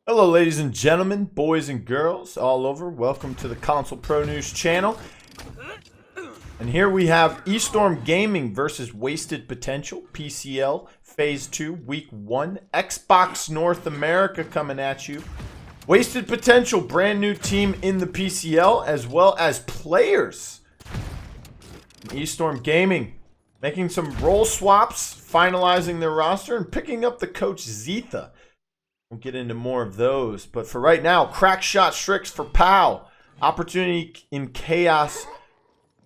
Hello ladies and gentlemen, boys and girls all over. Welcome to the Console Pro News channel. And here we have eStorm Gaming versus Wasted Potential, PCL, Phase 2, Week 1. Xbox North America coming at you. Wasted Potential, brand new team in the PCL, as well as players. eStorm Gaming making some role swaps, finalizing their roster, and picking up the coach Zetha. We'll get into more of those, but for right now, crack shot Strix for POW. Opportunity in Chaos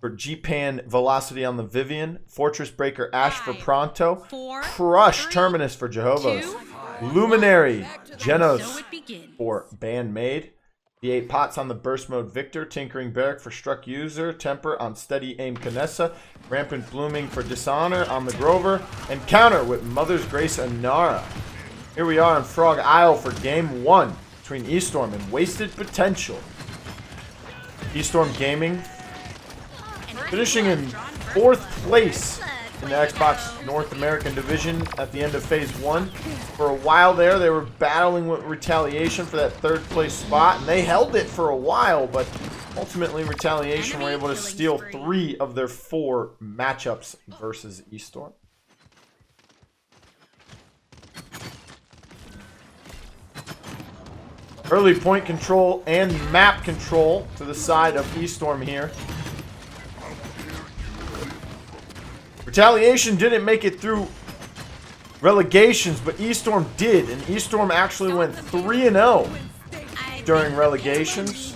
for Gpan Velocity on the Vivian. Fortress Breaker Ash for Pronto. Crush Terminus for Jehovos. Luminary Genos for Bandmade. The 8 Pots on the Burst Mode Victor. Tinkering Barrack for StruckUser. Temper on Steady Aim Kanessa. Rampant Blooming for Dishonxr on the Grover. And Counter with Mother's Grace Anara. Here we are on Frog Isle for Game 1 between eStorm and Wasted Potential. eStorm Gaming finishing in 4th place in the Xbox North American division at the end of Phase 1. For a while there, they were battling with Retaliation for that 3rd place spot, and they held it for a while, but ultimately Retaliation were able to steal 3 of their 4 matchups versus eStorm. Early point control and map control to the side of eStorm here. Retaliation didn't make it through relegations, but eStorm did, and eStorm actually went 3-0 during relegations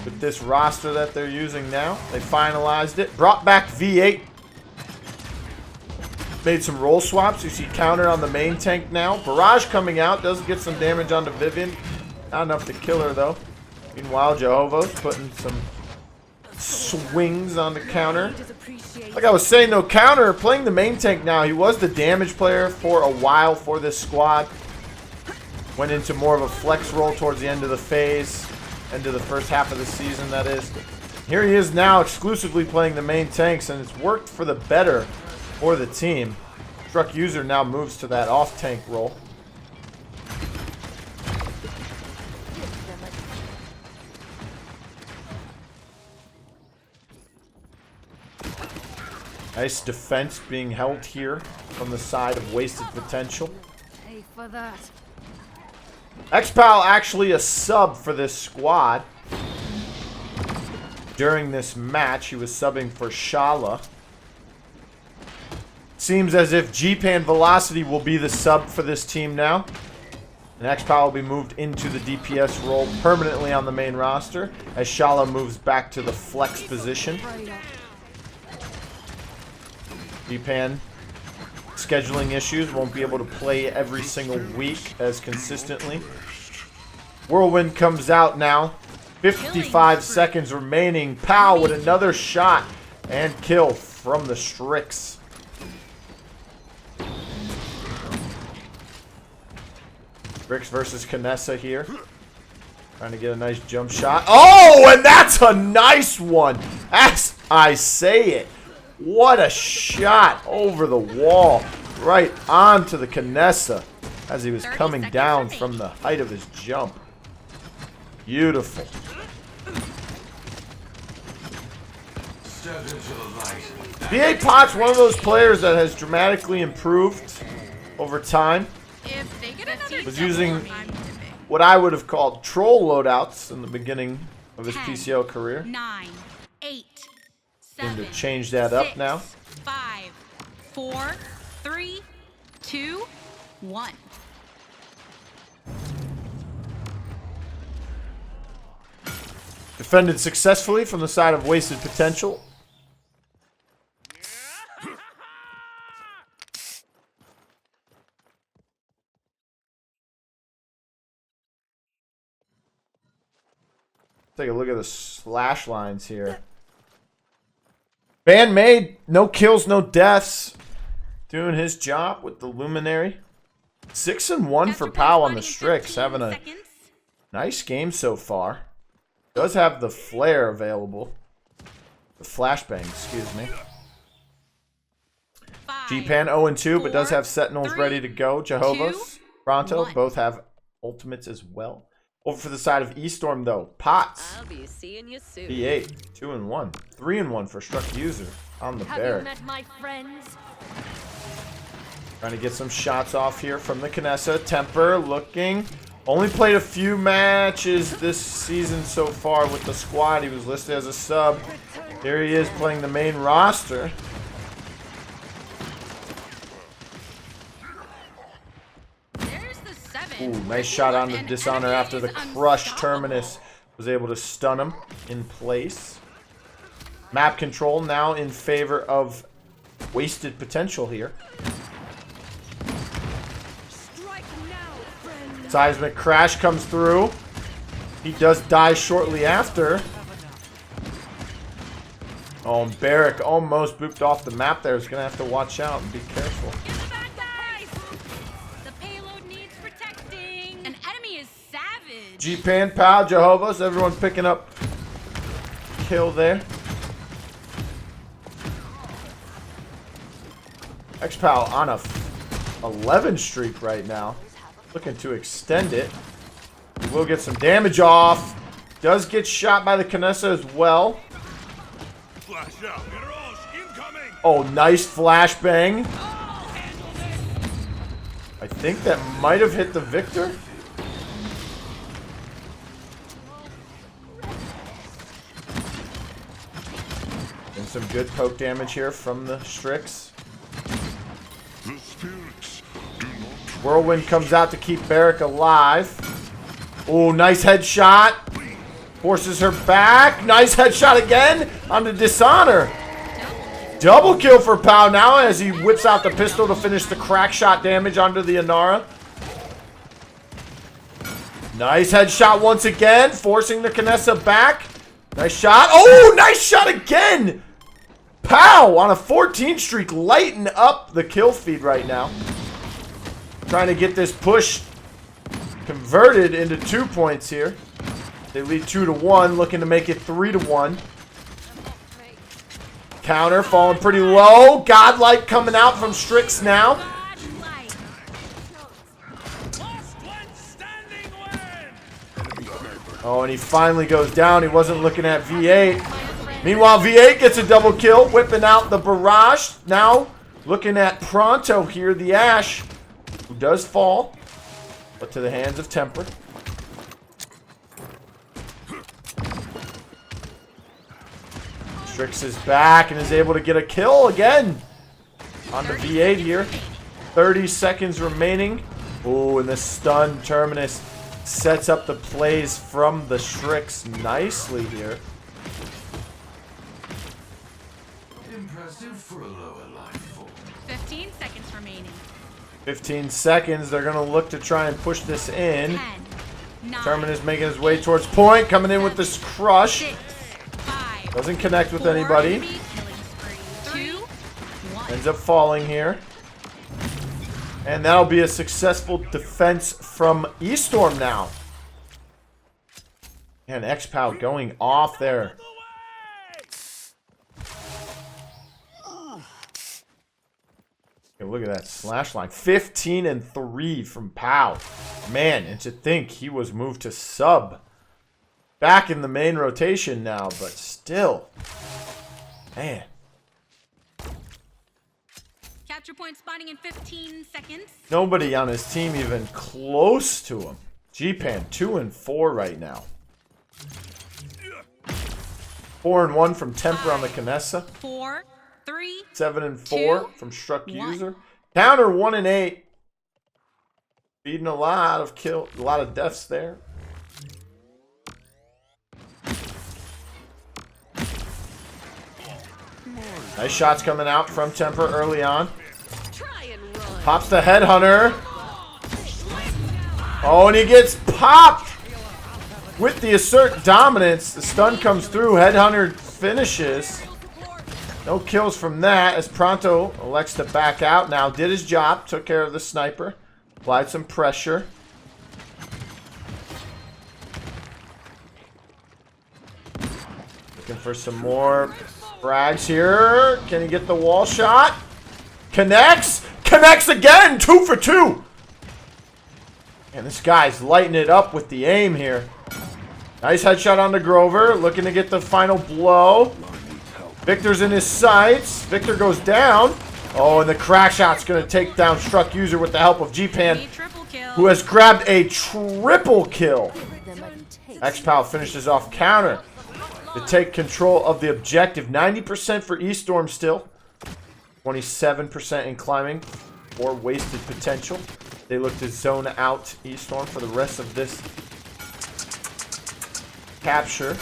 with this roster that they're using now. They finalized it, brought back V8, made some roll swaps. You see Counter on the main tank now. Barrage coming out, does get some damage onto Vivian. Not enough to kill her, though. Meanwhile, Jehovos putting some swings on the Counter. Like I was saying, though, Counter playing the main tank now. He was the damage player for a while for this squad. Went into more of a flex role towards the end of the phase. End of the first half of the season, that is. Here he is now exclusively playing the main tanks, and it's worked for the better for the team. StruckUser now moves to that off-tank role. Nice defense being held here from the side of Wasted Potential. Pay for that. xPowh actually a sub for this squad. During this match, he was subbing for Shala. Seems as if Gpan Velocity will be the sub for this team now. And xPowh will be moved into the DPS role permanently on the main roster as Shala moves back to the flex position. Gpan scheduling issues, won't be able to play every single week as consistently. Whirlwind comes out now. 55 seconds remaining. POW with another shot and kill from the Strix. Strix versus Kanessa here. Trying to get a nice jump shot. Oh, and that's a nice one. As I say it. What a shot over the wall, right onto the Kanessa as he was coming down from the height of his jump. Beautiful. V8 Pot's one of those players that has dramatically improved over time. Was using what I would have called troll loadouts in the beginning of his PCL career. 9, 8. Going to change that up now. 5, 4, 3, 2, 1. Defended successfully from the side of Wasted Potential. Take a look at the slash lines here. Bandmade, no kills, no deaths. Doing his job with the Luminary. 6-1 for POW on the Strix. Having a nice game so far. Does have the flare available. The flashbang, excuse me. Gpan 0-2, but does have Sentinels ready to go. Jehovos, Pronto, both have ultimates as well. Over for the side of eStorm though, Pots. I'll be seeing you soon. B8, 2-1, 3-1 for StruckUser on the barrack. Met my friends? Trying to get some shots off here from the Knessa. TTempxr looking. Only played a few matches this season so far with the squad. He was listed as a sub. Here he is playing the main roster. Ooh, nice shot on the Dishonxr after the crush. Terminus was able to stun him in place. Map control now in favor of Wasted Potential here. Seismic Crash comes through. He does die shortly after. Oh, and Barrack almost booped off the map there. He's going to have to watch out and be careful. Gpan, PCL, Jehovos, everyone picking up kill there. xPowh on a 11 streak right now. Looking to extend it. We'll get some damage off. Does get shot by the Knessa as well. Oh, nice flashbang. I think that might have hit the Victor. And some good poke damage here from the Strix. Whirlwind comes out to keep Barrack alive. Oh, nice headshot. Forces her back. Nice headshot again on the Dishonxr. Double kill for PCL now as he whips out the pistol to finish the crack shot damage onto the Inara. Nice headshot once again, forcing the Knessa back. Nice shot. Oh, nice shot again. PCL on a 14 streak, lighting up the kill feed right now. Trying to get this push converted into 2 points here. They lead 2-1, looking to make it 3-1. Counter falling pretty low. Godlike coming out from Strix now. Oh, and he finally goes down. He wasn't looking at V8. Meanwhile, V8 gets a double kill, whipping out the barrage. Now, looking at Pronto here, the Ash, who does fall, but to the hands of TTempxr. Strix is back and is able to get a kill again on the V8 here. 30 seconds remaining. Oh, and the stun Terminus sets up the plays from the Strix nicely here. Impressive for a lower life form. 15 seconds remaining. 15 seconds. They're going to look to try and push this in. 10, 9, Terminus making his way towards point. Coming in with this crush. 6, 5, Doesn't connect with 4, anybody. 2, 1. Ends up falling here. And that'll be a successful defense from eStorm now. And xPowh going off there. Okay, look at that slash line. 15-3 from PCL. Man, and to think he was moved to sub. Back in the main rotation now, but still. Man. Capture point spawning in 15 seconds. Nobody on his team even close to him. Gpan 2-4 right now. 4-1 from TTempxr on the Knessa. 4, 3, 7-4 2, from StruckUser. 1. Counter 1-8. Feeding a lot of deaths there. Nice shots coming out from TTempxr early on. Pops the Headhunter. Oh, and he gets popped with the Assert Dominance. The stun comes through. Headhunter finishes. No kills from that as Pronto elects to back out now. Did his job. Took care of the sniper. Applied some pressure. Looking for some more frags here. Can he get the wall shot? Connects. Connects again. 2 for 2. And this guy's lighting it up with the aim here. Nice headshot on the Grover. Looking to get the final blow. Victor's in his sights. Victor goes down. Oh, and the crack shot's going to take down StruckUser with the help of Gpan, who has grabbed a triple kill. xPowh finishes off counter to take control of the objective. 90% for eStorm still. 27% in climbing for wasted potential. They look to zone out eStorm for the rest of this capture.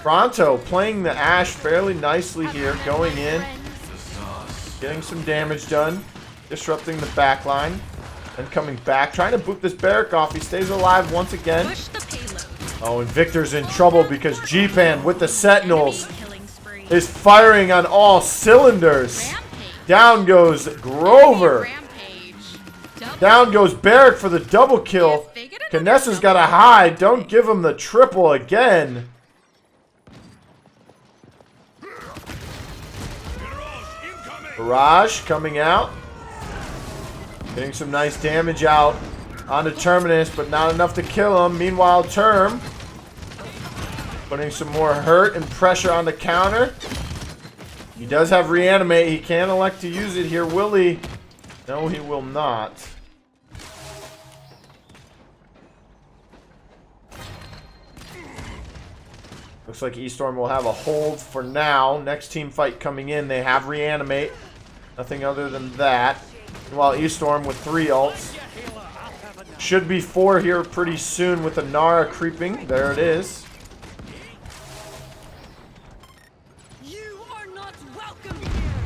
Pronto playing the Ash fairly nicely here, going in, getting some damage done, disrupting the backline, and coming back, trying to boot this Barrack off. He stays alive once again. Oh, and Victor's in trouble because Gpan with the Sentinels is firing on all cylinders. Down goes Grover. Down goes Barrack for the double kill. Knessa's got to hide. Don't give him the triple again. Barrage coming out. Getting some nice damage out onto Terminus, but not enough to kill him. Meanwhile, Term putting some more hurt and pressure on the counter. He does have reanimate. He can elect to use it here. Will he? No, he will not. Looks like eStorm will have a hold for now. Next team fight coming in. They have reanimate. Nothing other than that. While eStorm with 3 ults. Should be 4 here pretty soon with the Nara creeping. There it is.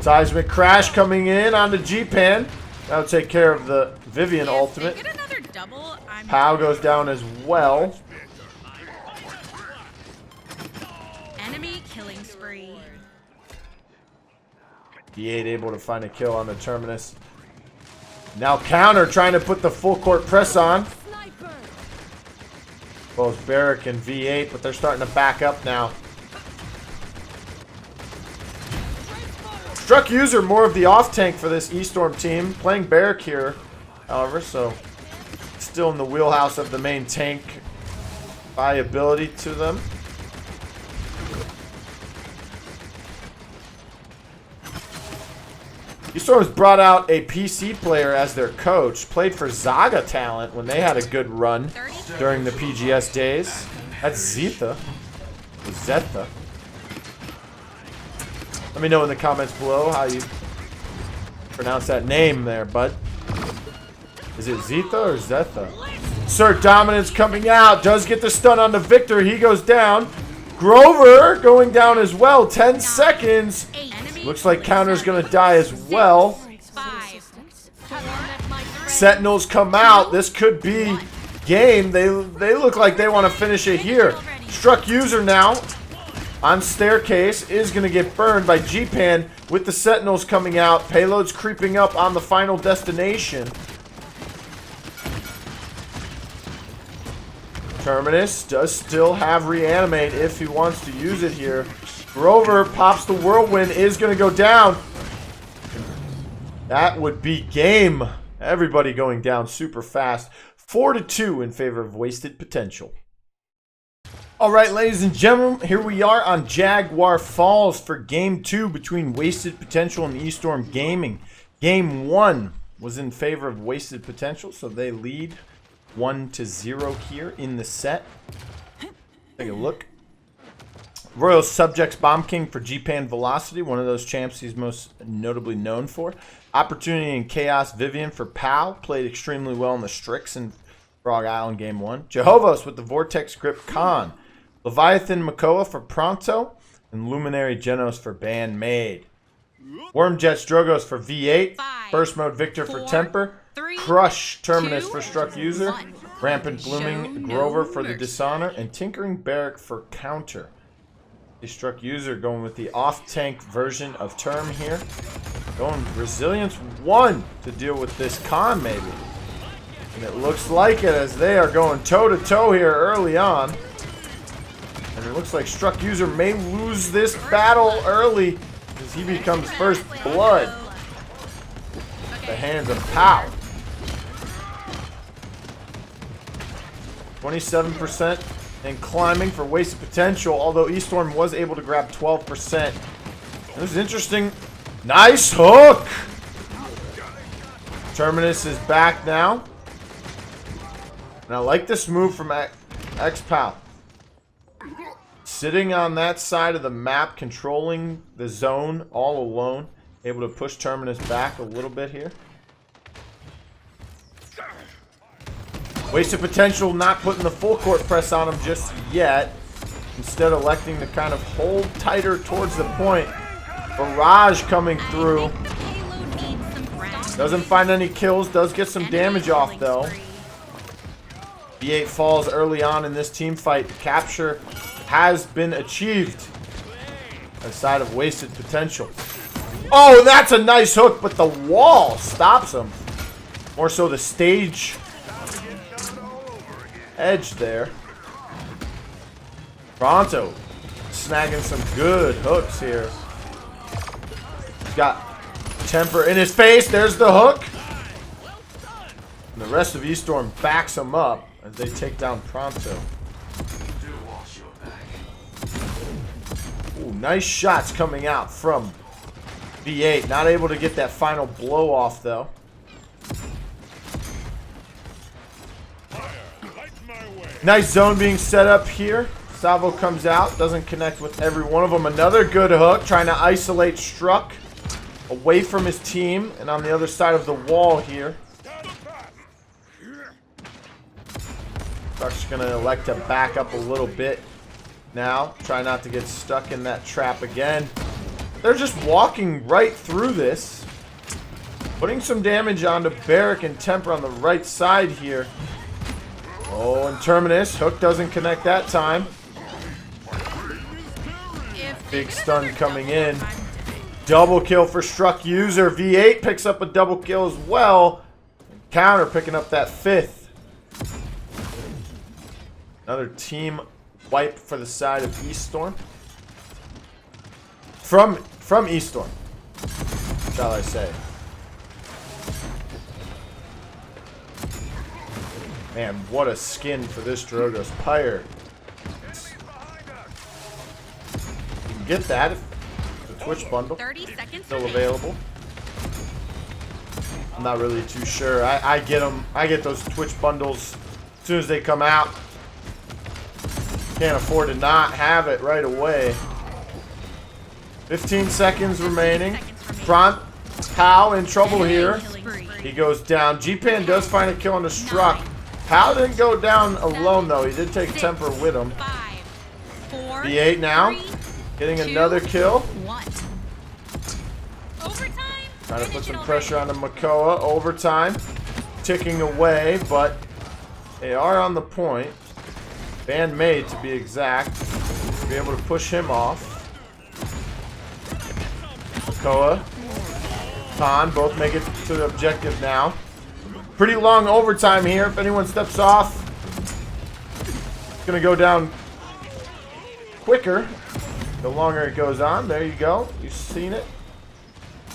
Seismic Crash coming in onto Gpan. That'll take care of the Vivian ultimate. POW goes down as well. Enemy killing spree. D8 able to find a kill on the Terminus. Now counter trying to put the full court press on. Both Barrack and V8, but they're starting to back up now. StruckUser more of the off tank for this eStorm team. Playing Barrack here, however, so still in the wheelhouse of the main tank viability to them. eStorm's brought out a PC player as their coach. Played for Zaga Talent when they had a good run during the PGS days. That's Zeta. Zeta. Let me know in the comments below how you pronounce that name there, bud. Is it Zeta or Zeta? Sir Dominance coming out. Does get the stun on the Victor. He goes down. Grover going down as well. 10 seconds. Looks like counter's going to die as well. Sentinels come out. This could be game. They look like they want to finish it here. StruckUser now on staircase is going to get burned by Gpan with the Sentinels coming out. Payload's creeping up on the final destination. Terminus does still have reanimate if he wants to use it here. Grover pops the whirlwind, is going to go down. That would be game. Everybody going down super fast. 4-2 in favor of wasted potential. All right, ladies and gentlemen, here we are on Jaguar Falls for Game 2 between Wasted Potential and eStorm Gaming. Game 1 was in favor of Wasted Potential, so they lead 1-0 here in the set. Take a look. Royal Subjects Bomb King for Gpan Velocity, one of those champs he's most notably known for. Opportunity and Chaos Vivian for POW, played extremely well in the Strix and Frog Island Game 1. Jehovos with the Vortex Grip Khan. Leviathan Makoa for Pronto, and Luminary Genos for Bandmaid. Wormjet Drogos for V8, First Mode Victor for Temper, Crush Terminus for StruckUser, Rampant Blooming Grover for the Dishonxr, and Tinkering Barrack for Counter. The StruckUser going with the off-tank version of Term here. Going Resilience 1 to deal with this Khan maybe. And it looks like it as they are going toe-to-toe here early on. And it looks like StruckUser may lose this battle early as he becomes first blood at the hands of POW. 27% and climbing for wasted potential, although eStorm was able to grab 12%. It was interesting. Nice hook! Terminus is back now. And I like this move from xPowh. Sitting on that side of the map, controlling the zone all alone. Able to push Terminus back a little bit here. Wasted potential, not putting the full court press on him just yet. Instead electing to kind of hold tighter towards the point. Barrage coming through. Doesn't find any kills, does get some damage off though. V8 falls early on in this team fight. Capture has been achieved. Aside of wasted potential. Oh, that's a nice hook, but the wall stops him. More so the stage edge there. Pronto snagging some good hooks here. He's got temper in his face. There's the hook. And the rest of eStorm backs him up as they take down Pronto. Ooh, nice shots coming out from V8. Not able to get that final blow off though. Nice zone being set up here. Salvo comes out, doesn't connect with every one of them. Another good hook, trying to isolate Struck away from his team, and on the other side of the wall here. Struck's gonna elect to back up a little bit now. Try not to get stuck in that trap again. They're just walking right through this. Putting some damage onto Barrack and Temper on the right side here. Oh, and Terminus. Hook doesn't connect that time. Big stun coming in. Double kill for StruckUser. V8 picks up a double kill as well. Countxrr picking up that 5th. Another team wipe for the side of eStorm. From eStorm, shall I say. Man, what a skin for this Jehovos Pyre. You can get that if the Twitch bundle 30 seconds still remaining. available. I'm not really too sure. I get them. I get those Twitch bundles as soon as they come out. Can't afford to not have it right away. 15 seconds remaining. PCL in trouble here. He goes down. Gpan does find a kill on the Struck. PCL didn't go down alone though. He did take temper with him. V8 now. Getting another kill. Trying to put some pressure on the Makoa. Overtime. Ticking away, but they are on the point. Band made to be exact. Be able to push him off. Makoa. Khan both make it to the objective now. Pretty long overtime here. If anyone steps off, it's going to go down quicker the longer it goes on. There you go. You've seen it.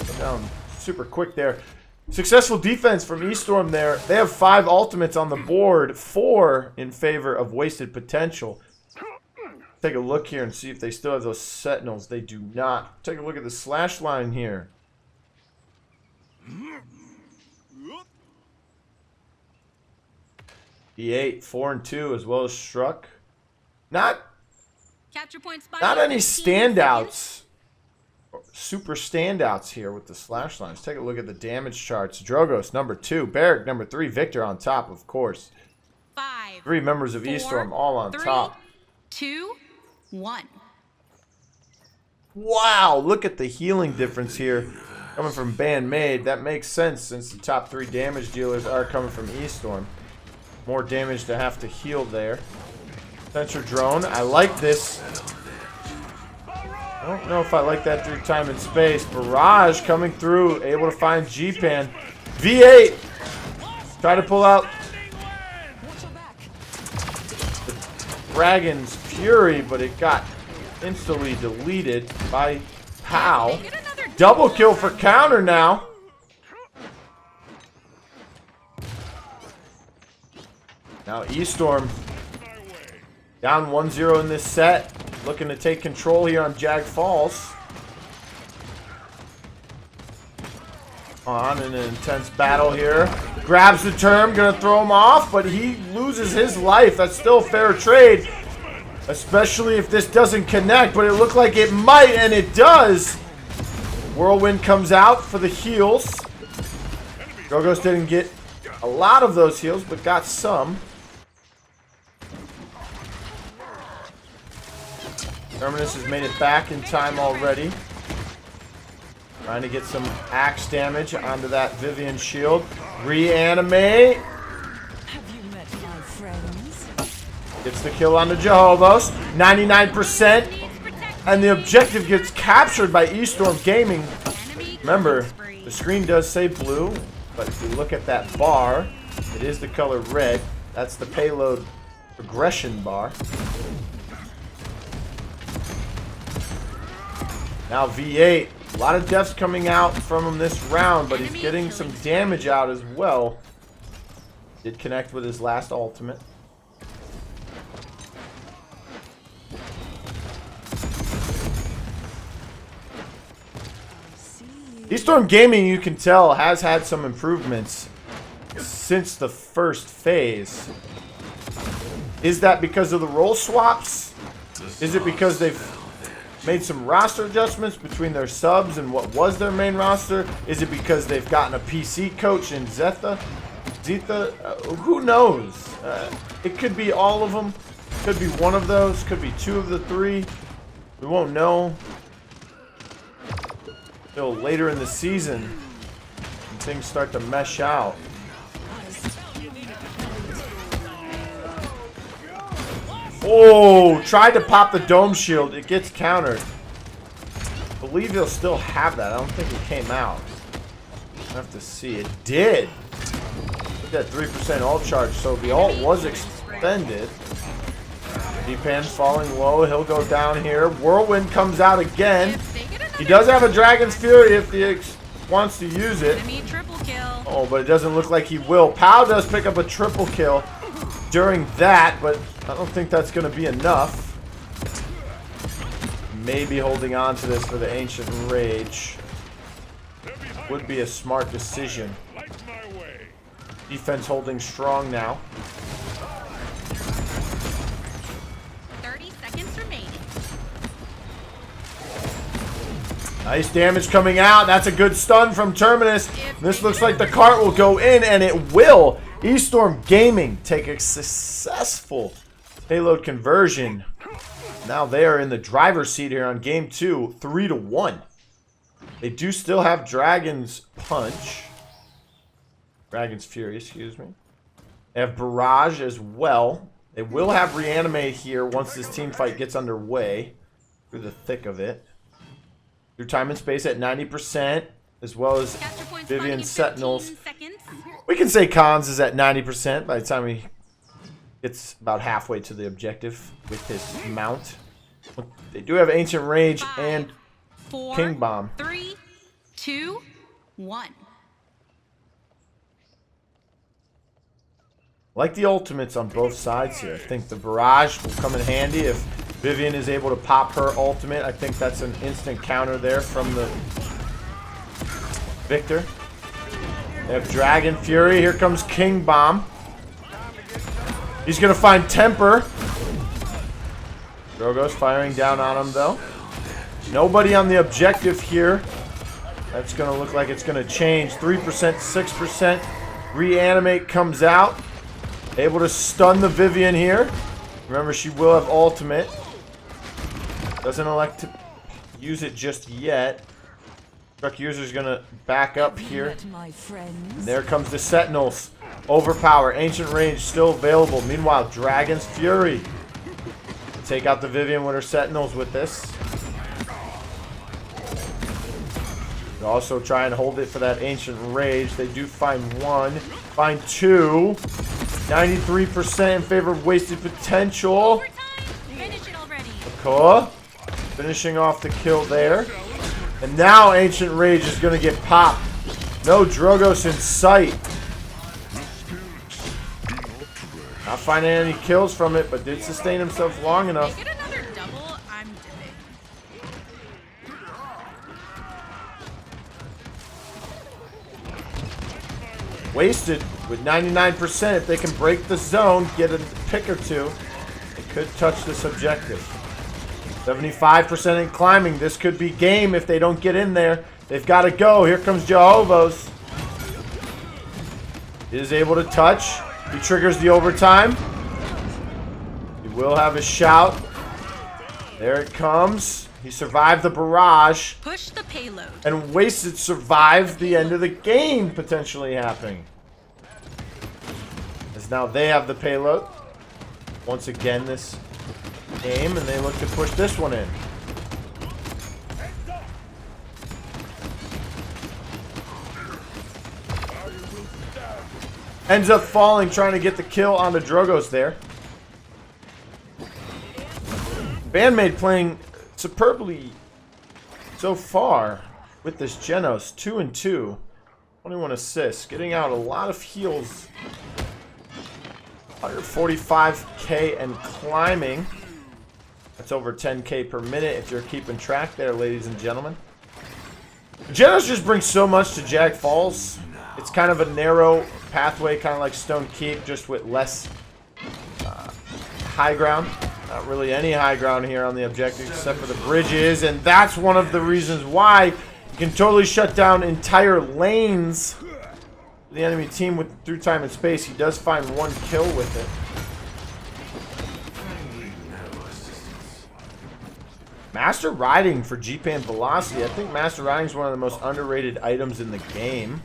Go down super quick there. Successful defense from eStorm there. They have 5 ultimates on the board, 4 in favor of wasted potential. Take a look here and see if they still have those sentinels. They do not. Take a look at the slash line here. E8, 4 and 2, as well as Struck. Not any standouts. Super standouts here with the slash lines. Take a look at the damage charts. Jehovos number 2, Barrack number 3, Victor on top, of course. 5, 3 members of eStorm all on 3, top. 2, 1. Wow, look at the healing difference here coming from Bandmade. That makes sense since the top 3 damage dealers are coming from eStorm. More damage to have to heal there. Sensor drone. I like this. I don't know if I like that through time and space. Barrage coming through, able to find Gpan. V8 try to pull out the Dragon's Fury, but it got instantly deleted by PCL. Double kill for Countxrr now. Now eStorm Down 1-0 in this set. Looking to take control here on Jag Falls. On in an intense battle here. Grabs the term, gonna throw him off, but he loses his life. That's still fair trade. Especially if this doesn't connect, but it looked like it might, and it does. Whirlwind comes out for the heals. Drogos didn't get a lot of those heals, but got some. Terminus has made it back in time already. Trying to get some axe damage onto that Vivian shield. Reanimate. Have you met my friends? Gets the kill on the Jehovos. 99%. And the objective gets captured by eStorm Gaming. Remember, the screen does say blue, but if you look at that bar, it is the color red. That's the payload progression bar. Now V8. A lot of deaths coming out from him this round, but he's getting some damage out as well. Did connect with his last ultimate. eStorm Gaming, you can tell, has had some improvements since the first phase. Is that because of the role swaps? Is it because they've made some roster adjustments between their subs and what was their main roster? Is it because they've gotten a PC coach in Zeta? Who knows? It could be all of them. Could be one of those. Could be two of the three. We won't know until later in the season when things start to mesh out. Oh, tried to pop the dome shield. It gets countered. I believe he'll still have that. I don't think it came out. I have to see. It did. Look at that 3% ult charge. So the ult was expended. Gpan's falling low. He'll go down here. Whirlwind comes out again. He does have a Dragon's Fury if he wants to use it. Oh, but it doesn't look like he will. PCL does pick up a triple kill during that, but I don't think that's going to be enough. Maybe holding on to this for the Ancient Rage would be a smart decision. Defense holding strong now. 30 seconds remaining. Nice damage coming out. That's a good stun from Terminus. This looks like the cart will go in, and it will. eStorm Gaming take a successful payload conversion. Now they are in the driver's seat here on game 2, 3-1. They do still have Dragon's Punch. Dragon's Fury, excuse me. They have Barrage as well. They will have Reanimate here once this team fight gets underway. Through the thick of it. Through time and space at 90%, as well as Vivian Sentinels. We can say Cons is at 90% by the time he gets about halfway to the objective with his mount. They do have Ancient Rage and King Bomb. 3, 2, 1. Like the ultimates on both sides here. I think the Barrage will come in handy if Vivian is able to pop her ultimate. I think that's an instant counter there from the Victor. They have Dragon Fury. Here comes King Bomb. He's going to find Temper. Drogos firing down on him, though. Nobody on the objective here. That's going to look like it's going to change. 3%, 6%. Reanimate comes out. Able to stun the Vivian here. Remember, she will have ultimate. Doesn't elect to use it just yet. StruckUser is going to back up here. And there comes the Sentinels. Overpower. Ancient Range still available. Meanwhile, Dragon's Fury. Take out the Vivian with her Sentinels with this. They also try and hold it for that Ancient Rage. They do find one. Find two. 93% in favor of Wasted Potential. Cool. Finishing off the kill there. And now Ancient Rage is going to get popped. No Drogos in sight. Not finding any kills from it, but did sustain himself long enough. They get another double, I'm dipping. Wasted with 99%. If they can break the zone, get a pick or two, it could touch this objective. 75% in climbing. This could be game if they don't get in there. They've got to go. Here comes Jehovos. He is able to touch. He triggers the overtime. He will have a shout. There it comes. He survived the barrage. Push the payload. And Wasted survived the end of the game potentially happening. As now they have the payload. Once again this game, and they look to push this one in. Ends up falling, trying to get the kill on the Drogos there. Bandmate playing superbly so far with this Genos. 2-2. 21 assists. Getting out a lot of heals. 145k and climbing. That's over 10k per minute if you're keeping track there, ladies and gentlemen. Genos just brings so much to Jag Falls. It's kind of a narrow pathway, kind of like Stone Keep, just with less high ground. Not really any high ground here on the objective except for the bridges, and that's one of the reasons why you can totally shut down entire lanes. The enemy team with through time and space. He does find one kill with it. Master Riding for Gpan Velocity. I think Master Riding is one of the most underrated items in the game.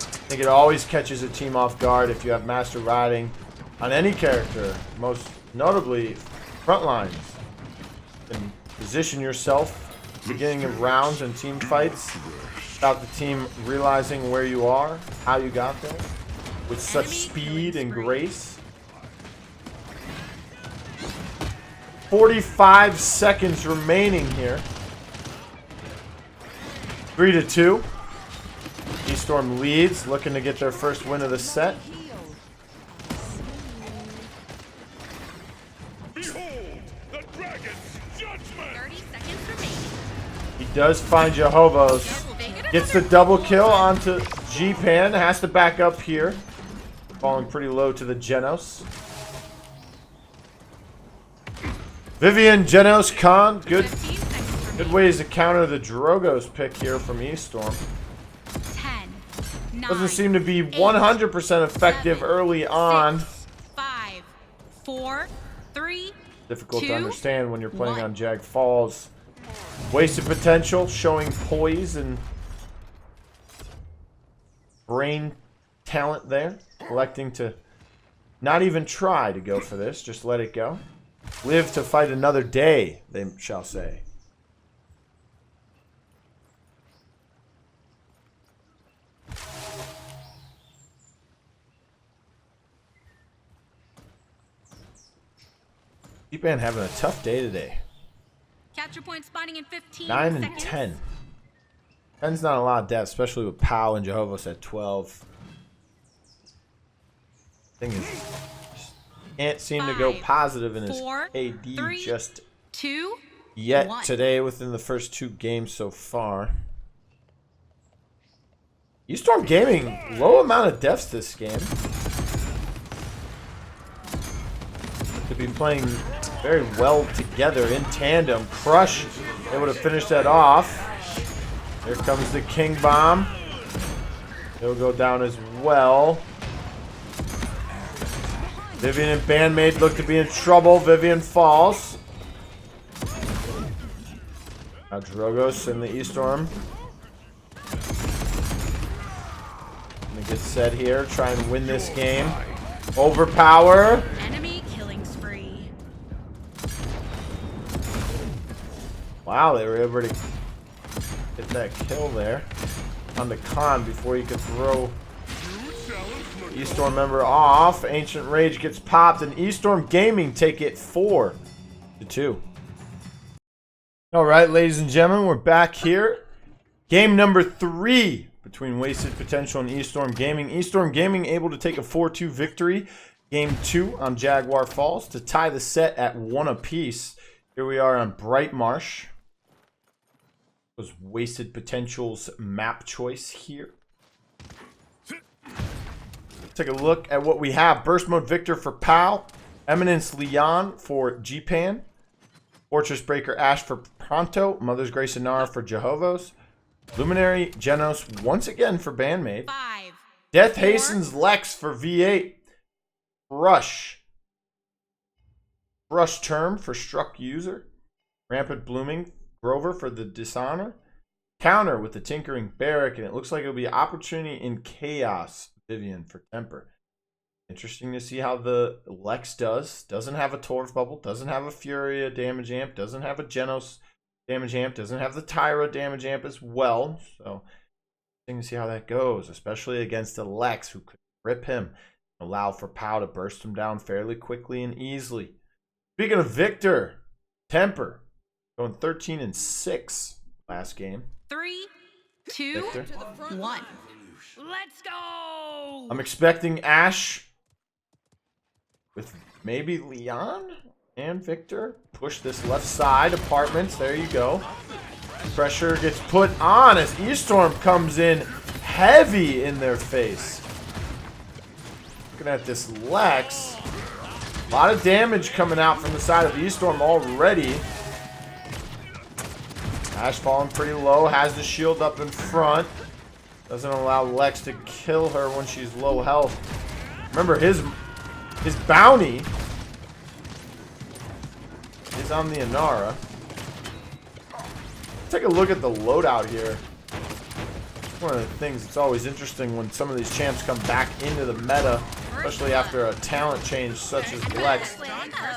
I think it always catches a team off guard if you have Master Riding on any character, most notably Frontlines. You can position yourself at the beginning of rounds and team fights without the team realizing where you are, how you got there, with such speed and grace. 45 seconds remaining here. 3-2. eStorm leads, looking to get their first win of the set. Behold the dragon's judgment. 30 seconds remaining. He does find Jehovos. Gets the double kill onto Gpan. Has to back up here. Falling pretty low to the Genos. Vivian, Genos, Khan. Good ways to counter the Drogos pick here from eStorm. 10, 9, Doesn't seem to be 100% effective early on. 5, 4, 3, Difficult to 2, understand when you're playing 1. on Jag Falls. Wasted potential, showing poise and brain talent there. Electing to not even try to go for this, just let it go. Live to fight another day, they shall say. Gpan having a tough day today. Capture point spawning in 15 9 and seconds. 10. 10's not a lot of depth, especially with PCL and Jehovos at 12. Thing is, just can't seem to go 5, positive in his 4, AD 3, just 2, yet 1. today within the first 2 games so far. eStorm Gaming, low amount of deaths this game. They've been playing very well together in tandem. Crush able to finish that off. Here comes the King Bomb. He'll go down as well. Vivian and Bandmate look to be in trouble. Vivian falls. Now Drogos and the eStorm. Gonna get set here. Try and win this game. Overpower. Enemy killing spree. Wow, they were able to get that kill there on the Khan before he could throw eStorm member off. Ancient Rage gets popped, and eStorm Gaming take it 4-2. All right, ladies and gentlemen, we're back here. Game number 3 between Wasted Potential and eStorm Gaming. eStorm Gaming able to take a 4-2 victory, game 2 on Jaguar Falls to tie the set at 1 apiece. Here we are on Bright Marsh. Was Wasted Potential's map choice here. Take a look at what we have. Burst Mode Victor for POW. Eminence Leon for Gpan. Fortress Breaker Ash for Pronto. Mother's Grace Inara for Jehovos. Luminary Genos once again for Bandmate. 5, Death 4, Hastens Lex for V8. Brush Term for StruckUser. Rampant Blooming Grover for the Dishonxr. Counter with the Tinkering Barrack, and it looks like it'll be Opportunity in Chaos Vivian for TTempxr. Interesting to see how the Lex does. Doesn't have a Torv Bubble, doesn't have a Furia damage amp, doesn't have a Genos damage amp, doesn't have the Tyra damage amp as well. So interesting to see how that goes, especially against the Lex who could rip him, allow for POW to burst him down fairly quickly and easily. Speaking of Victor, TTempxr going 13-6 last game. 3, 2, Victor. 1. Let's go! I'm expecting Ash with maybe Leon and Victor. Push this left side. Apartments. There you go. Pressure gets put on as eStorm comes in heavy in their face. Looking at this Lex. A lot of damage coming out from the side of eStorm already. Ash falling pretty low. Has the shield up in front. Doesn't allow Lex to kill her when she's low health. Remember, his bounty is on the Inara. Take a look at the loadout here. One of the things that's always interesting when some of these champs come back into the meta, especially after a talent change such as Lex.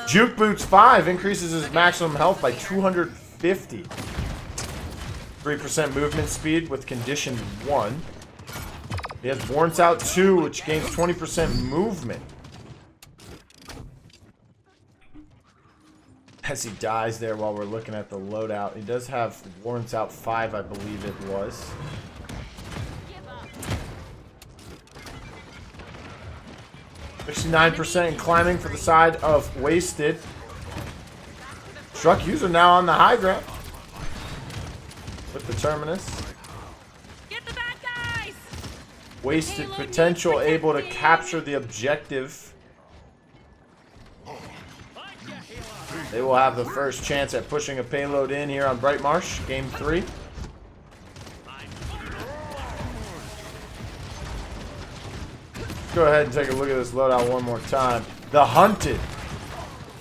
Juke Boots 5 increases his maximum health by 250. 3% movement speed with condition 1. He has Warrants Out 2, which gains 20% movement. As he dies there while we're looking at the loadout. He does have Warrants Out 5, I believe it was. $69% climbing for the side of Wasted. StruckUser now on the high ground with the Terminus. Get the bad guys! Wasted Potential able to capture the objective. They will have the first chance at pushing a payload in here on Bright Marsh, game 3. Go ahead and take a look at this loadout one more time. The Hunted.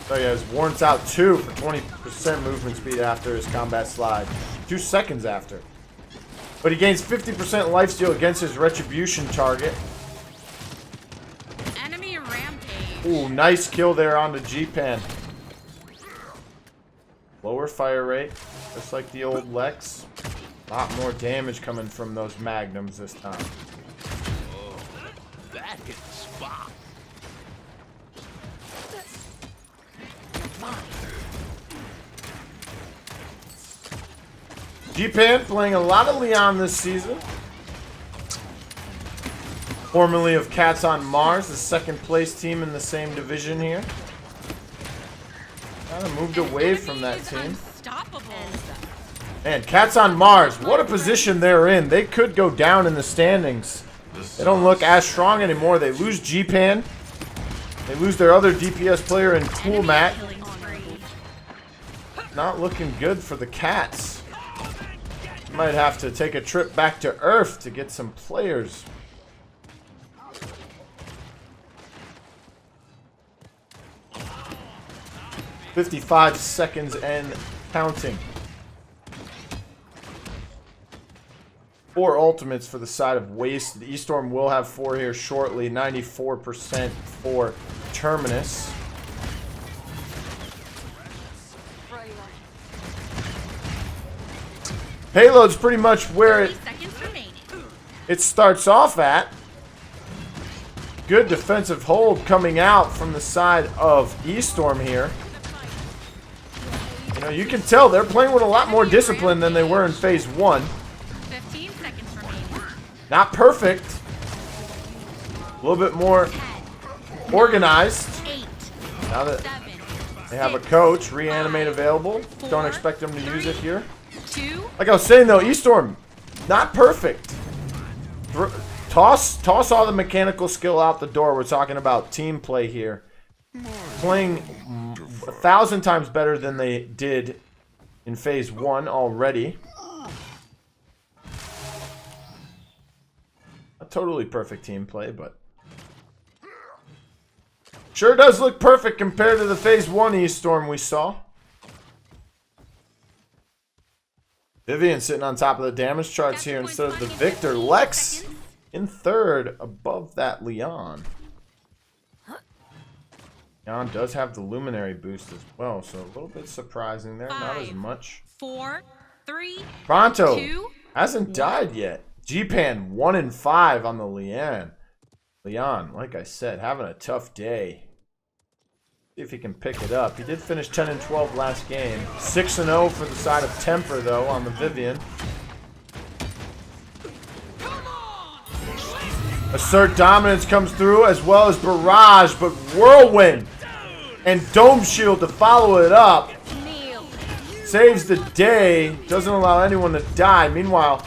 So he has Warrants Out 2 for 20% movement speed after his combat slide. 2 seconds after. But he gains 50% lifesteal against his Retribution target. Enemy rampage. Ooh, nice kill there on the Gpan. Lower fire rate, just like the old Lex. A lot more damage coming from those Magnums this time. That hit the spot. Gpan playing a lot of Leon this season. Formerly of Cats on Mars, the second place team in the same division here. Kind of moved away from that team. Unstoppable. Man, Cats on Mars, what a position they're in. They could go down in the standings. They don't look as strong anymore. They lose Gpan. They lose their other DPS player in Cool Matt. Killing spree. Not looking good for the Cats. Might have to take a trip back to Earth to get some players. $55 seconds and counting. 4 ultimates for the side of Waste. The eStorm will have 4 here shortly. 94% for Terminus. Payload's pretty much where 30 seconds remaining. it starts off at. Good defensive hold coming out from the side of eStorm here. You know, you can tell they're playing with a lot more discipline than they were in phase 1. 15 seconds remaining. Not perfect. A little bit more organized. 8, Now that 7, they have a coach, reanimate available. Don't expect them to use it here. 2, Like I was saying though, eStorm, not perfect. Toss all the mechanical skill out the door. We're talking about team play here. Playing 1,000 times better than they did in phase 1 already. A totally perfect team play, but sure does look perfect compared to the phase 1 eStorm we saw. Vivian sitting on top of the damage charts here instead of the Victor. Lex in third, above that Leon. Leon does have the Luminary boost as well, so a little bit surprising there. Not as 5, much. 4, 3, Pronto 2, hasn't died yet. Gpan 1 and 5 on the Leon. Leon, like I said, having a tough day. See if he can pick it up. He did finish 10 and 12 last game. 6 and 0 for the side of TTempxr though on the Vivian. Assert Dominance comes through as well as Barrage, but Whirlwind and Dome Shield to follow it up. Saves the day. Doesn't allow anyone to die. Meanwhile,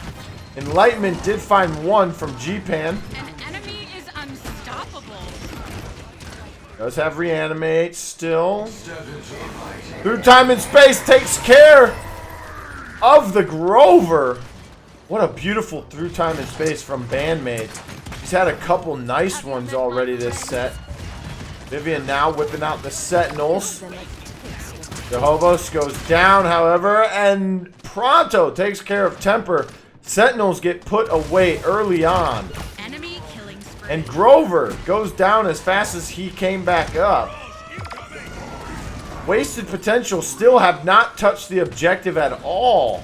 Enlightenment did find one from Gpan. An enemy is unstoppable. Does have reanimate still. Through time and space takes care of the Grover. What a beautiful through time and space from Bandmate. He's had a couple nice ones already this set. Vivian now whipping out the Sentinels. Jehovos goes down, however, and Pronto takes care of TTempxr. Sentinels get put away early on. Enemy killing spree. And Grover goes down as fast as he came back up. Wasted Potential still have not touched the objective at all.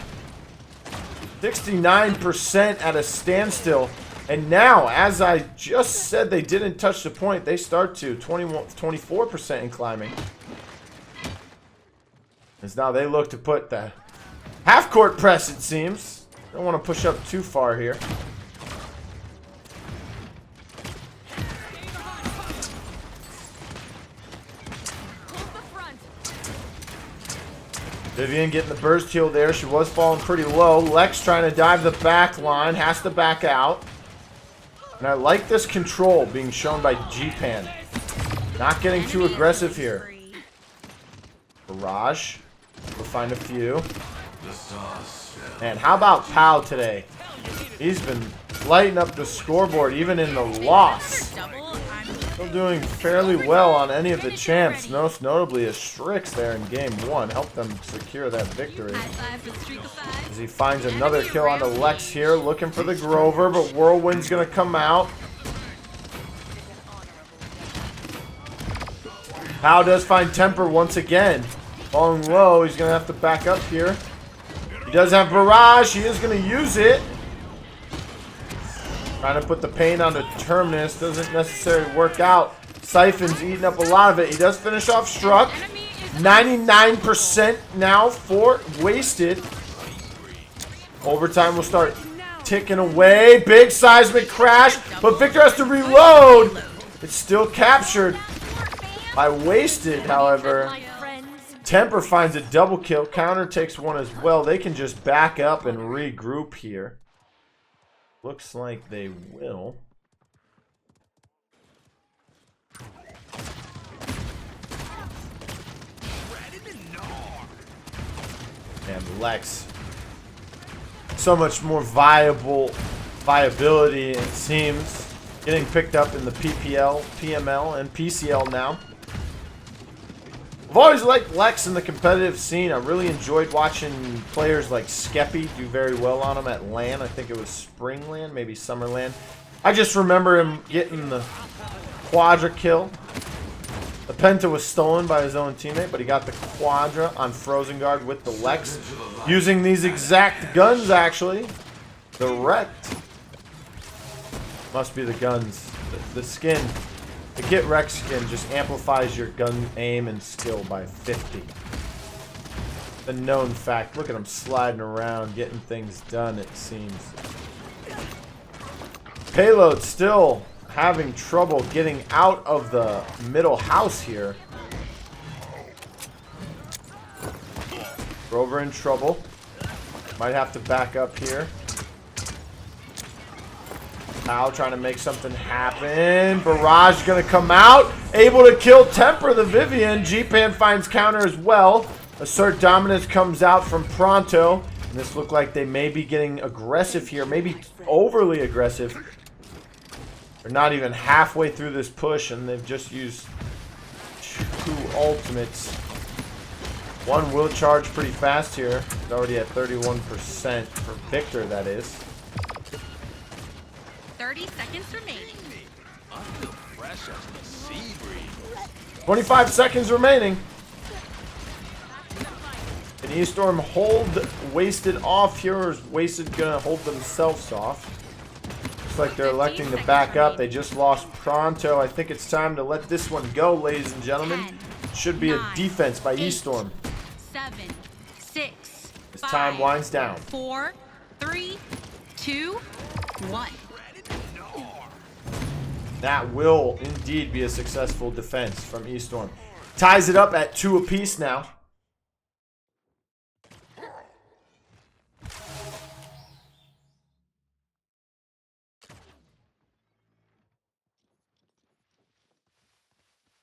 69% at a standstill. And now, as I just said, they didn't touch the point. They start to 24% in climbing. As now they look to put the half-court press, it seems. Don't want to push up too far here. Vivian getting the burst heal there. She was falling pretty low. Lex trying to dive the back line. Has to back out. And I like this control being shown by Gpan. Not getting too aggressive here. Barrage. We'll find a few. Man, how about PCL today? He's been lighting up the scoreboard even in the loss. Still doing fairly well on any of the champs. Most notably a Strix there in game 1. Helped them secure that victory. As he finds another kill on the Lex here. Looking for the Grover, but Whirlwind's going to come out. PCL does find TTempxr once again. Falling low, he's going to have to back up here. He does have Barrage. He is going to use it. Trying to put the pain onto Terminus. Doesn't necessarily work out. Siphon's eating up a lot of it. He does finish off Struck. 99% now for Wasted. Overtime will start ticking away. Big seismic crash. But Victor has to reload. It's still captured by Wasted, however. TTempxr finds a double kill. Counter takes one as well. They can just back up and regroup here. Looks like they will. And Lex. So much more viability, it seems. Getting picked up in the PPL, PML, and PCL now. I've always liked Lex in the competitive scene. I really enjoyed watching players like Skeppy do very well on him at LAN. I think it was Spring LAN, maybe Summer LAN. I just remember him getting the Quadra kill. The Penta was stolen by his own teammate, but he got the Quadra on Frozen Guard with the Lex. Using these exact guns, actually. The Wrecked. Must be the guns. The skin. The Get Wrecked skin just amplifies your gun aim and skill by 50. The known fact. Look at him sliding around, getting things done, it seems. Payload still having trouble getting out of the middle house here. Grover in trouble. Might have to back up here. Powh trying to make something happen. Barrage gonna come out. Able to kill Temper the Vivian. Gpan finds counter as well. Assert Dominance comes out from Pronto. And this looked like they may be getting aggressive here. Maybe overly aggressive. They're not even halfway through this push and they've just used 2 ultimates. One will charge pretty fast here. It's already at 31% for Victor, that is. 30 seconds remaining. 25 seconds remaining. Can eStorm hold Wasted off here, or is Wasted gonna hold themselves off? Looks like they're electing to back up. They just lost Pronto. I think it's time to let this one go, ladies and gentlemen. Should be a defense by eStorm. 7, 6. As time winds down. 4, 3, 2, 1. That will indeed be a successful defense from eStorm. Ties it up at 2 apiece now.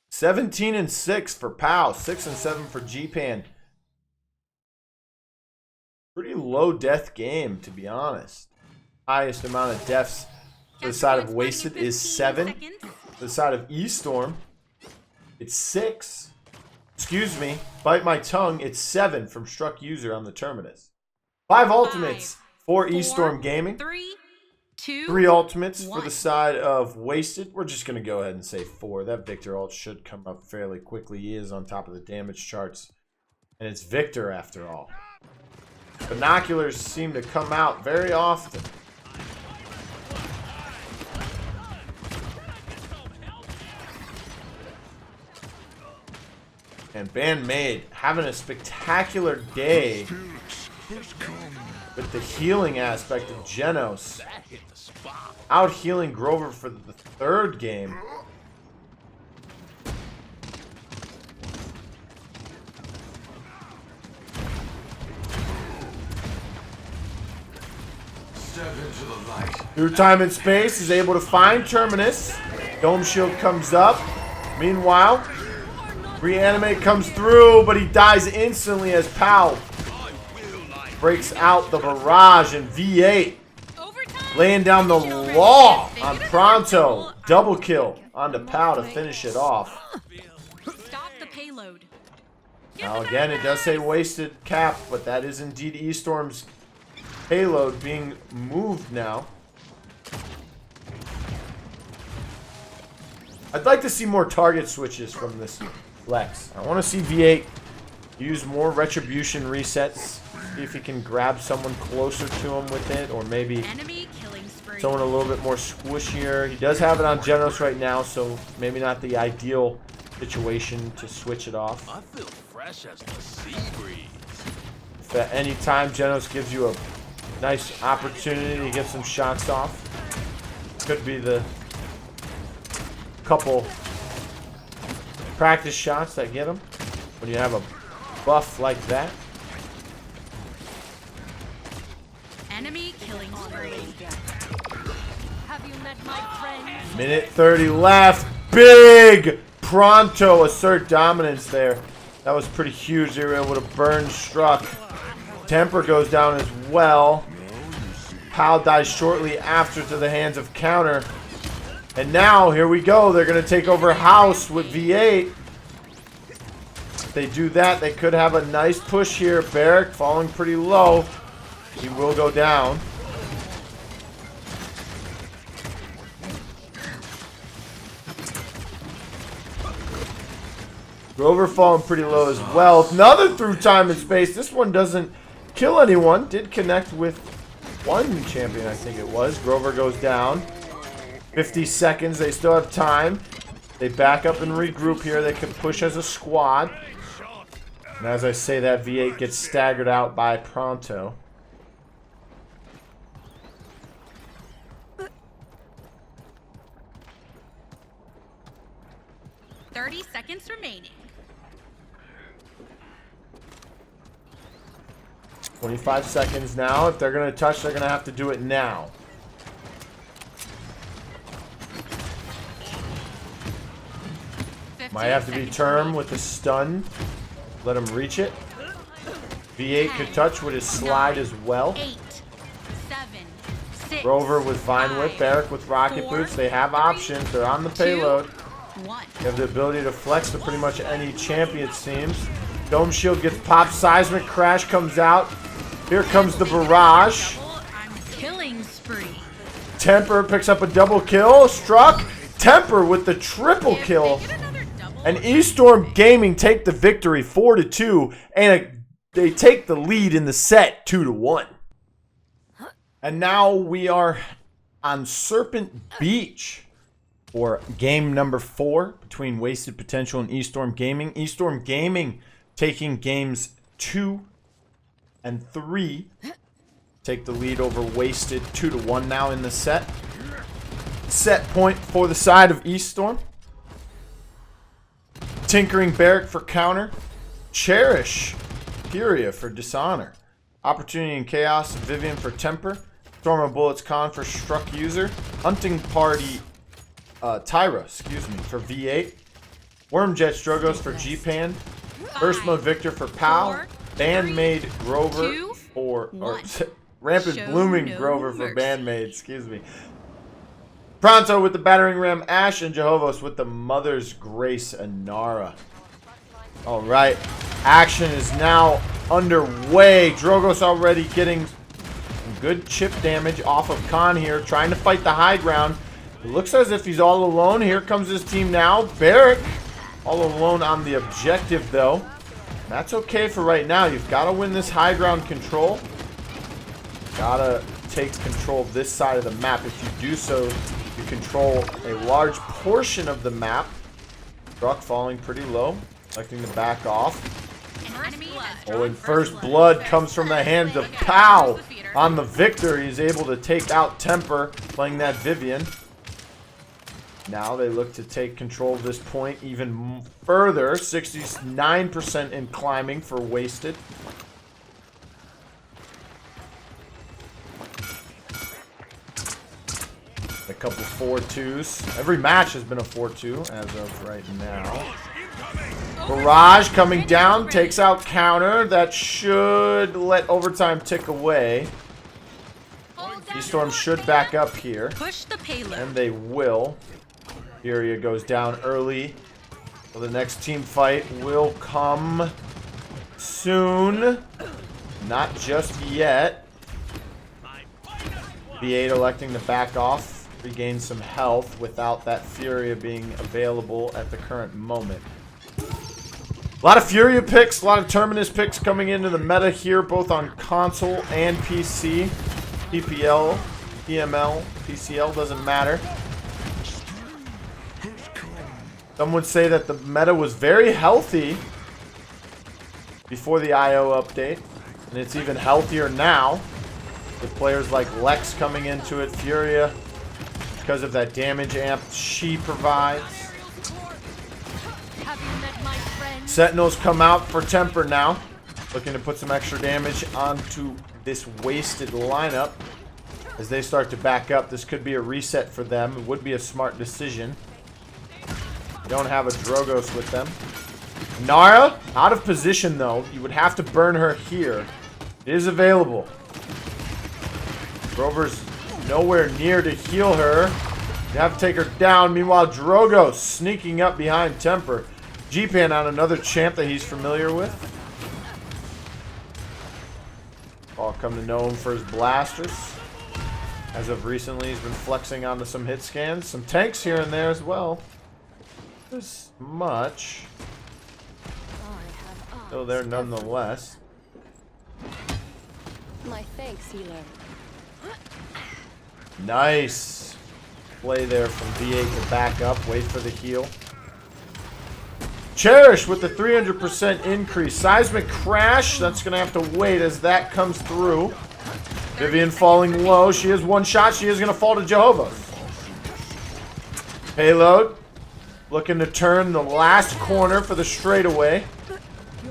(17-6) for POW, 6-7 for Gpan. Pretty low death game, to be honest. Highest amount of deaths for the side of Wasted is 7. For the side of eStorm, it's 6. Excuse me, bite my tongue. It's 7 from StruckUser on the Terminus. 5 ultimates for eStorm Gaming. 3, 2, 3 ultimates 1. for the side of Wasted. We're just going to go ahead and say 4. That Victor ult should come up fairly quickly. He is on top of the damage charts. And it's Victor after all. Binoculars seem to come out very often. And Bandmade having a spectacular day with the healing aspect of Jehovos. Out healing Grover for the 3rd game. Step into the light. Through time and space is able to find Terminus. Dome shield comes up. Meanwhile, Reanimate comes through, but he dies instantly as POW breaks out the barrage, and V8 laying down the law on Pronto. Double kill onto POW to finish it off. Stop the payload. Now again, it does say Wasted cap, but that is indeed eStorm's payload being moved now. I'd like to see more target switches from this Lex. I want to see V8 use more retribution resets. See if he can grab someone closer to him with it, or maybe Enemy killing spree. someone a little bit more squishier. He does have it on Jehovos right now, so maybe not the ideal situation to switch it off. I feel fresh as the sea breeze. If at any time Jehovos gives you a nice opportunity to get some shots off, could be the couple practice shots that get him when you have a buff like that. Enemy killing spree. Have you met my friends? Minute 30 left. Big Pronto assert dominance there. That was pretty huge. They were able to burn Struck. Temper goes down as well. POW dies shortly after to the hands of Counter. And now, here we go. They're going to take over House with V8. If they do that, they could have a nice push here. Barrack falling pretty low. He will go down. Grover falling pretty low as well. Another through time and space. This one doesn't kill anyone. Did connect with one champion, I think it was. Grover goes down. 50 seconds. They still have time. They back up and regroup here. They can push as a squad. And as I say that, V8 gets staggered out by Pronto. 30 seconds remaining. 25 seconds now. If they're going to touch, they're going to have to do it now. Might have to be term with the stun. Let him reach it. V8 could touch with his slide as well. 8, 7, 6. Rover with Vine Whip, Barrack with Rocket Boots. They have options. They're on the payload. 1. They have the ability to flex to pretty much any champion, it seems. Dome Shield gets popped. Seismic Crash comes out. Here comes the barrage. I'm killing spree. TTempxr picks up a double kill. Struck. TTempxr with the triple If kill. they get another double, And eStorm Gaming take the victory 4-2. And they take the lead in the set 2-1. And now we are on Serpent Beach for game number 4 between Wasted Potential and eStorm Gaming. eStorm Gaming taking games 2 and 3. Take the lead over Wasted 2-1 now in the set. Set point for the side of eStorm. Tinkering Barrack for counter. Cherish Furia for Dishonxr. Opportunity and Chaos Vivian for TTempxr. Storm of Bullets Khan for StruckUser. Hunting Party Tyra, for V8. Wormjet Strogos for Gpan. First Mode Victor for PCL. Bandmaid Grover 2, for... Or, 1. Rampant Show Blooming no Grover for mercy. Bandmaid, Pronto with the Battering Ram Ash and Jehovos with the Mother's Grace Anara. Alright, action is now underway. Drogos already getting some good chip damage off of Khan here, trying to fight the high ground. It looks as if he's all alone. Here comes his team now. Barrack all alone on the objective though. That's okay for right now. You've got to win this high ground control. Gotta take control of this side of the map. If you do so, you control a large portion of the map. Struck falling pretty low, electing to back off. Oh, and first blood comes from the hands of PCL on the victor. He's able to take out TTempxr, playing that Vivian. Now they look to take control of this point even further. 69% in climbing for Wasted. A couple 4-2s. Every match has been a 4-2 as of right now. Barrage coming down, takes out counter. That should let overtime tick away. eStorm should back up here. Push the payload. And they will. Furia goes down early. So the next team fight will come soon. Not just yet. V8 electing to back off. Regain some health without that Furia being available at the current moment. A lot of Furia picks, a lot of Terminus picks coming into the meta here, both on console and PC. PPL, PML, PCL, doesn't matter. Some would say that the meta was very healthy before the IO update, and it's even healthier now with players like Lex coming into it, Furia, because of that damage amp she provides. Have you met my friend? Sentinels come out for TTempxr now, looking to put some extra damage onto this Wasted lineup. As they start to back up, this could be a reset for them. It would be a smart decision. They don't have a Drogos with them. Nara, out of position though. You would have to burn her here. It is available. Grover's nowhere near to heal her. You have to take her down. Meanwhile, Drogos sneaking up behind TTempxr. Gpan on another champ that he's familiar with. All come to know him for his blasters. As of recently, he's been flexing onto some hit scans. Some tanks here and there as well. This much. Still there nonetheless. My thanks, healer. Nice play there from V8 to back up. Wait for the heal. Cherish with the 300% increase. Seismic Crash. That's going to have to wait as that comes through. Vivian falling low. She is one shot. She is going to fall to Jehovos. Payload. looking to turn the last corner for the straightaway.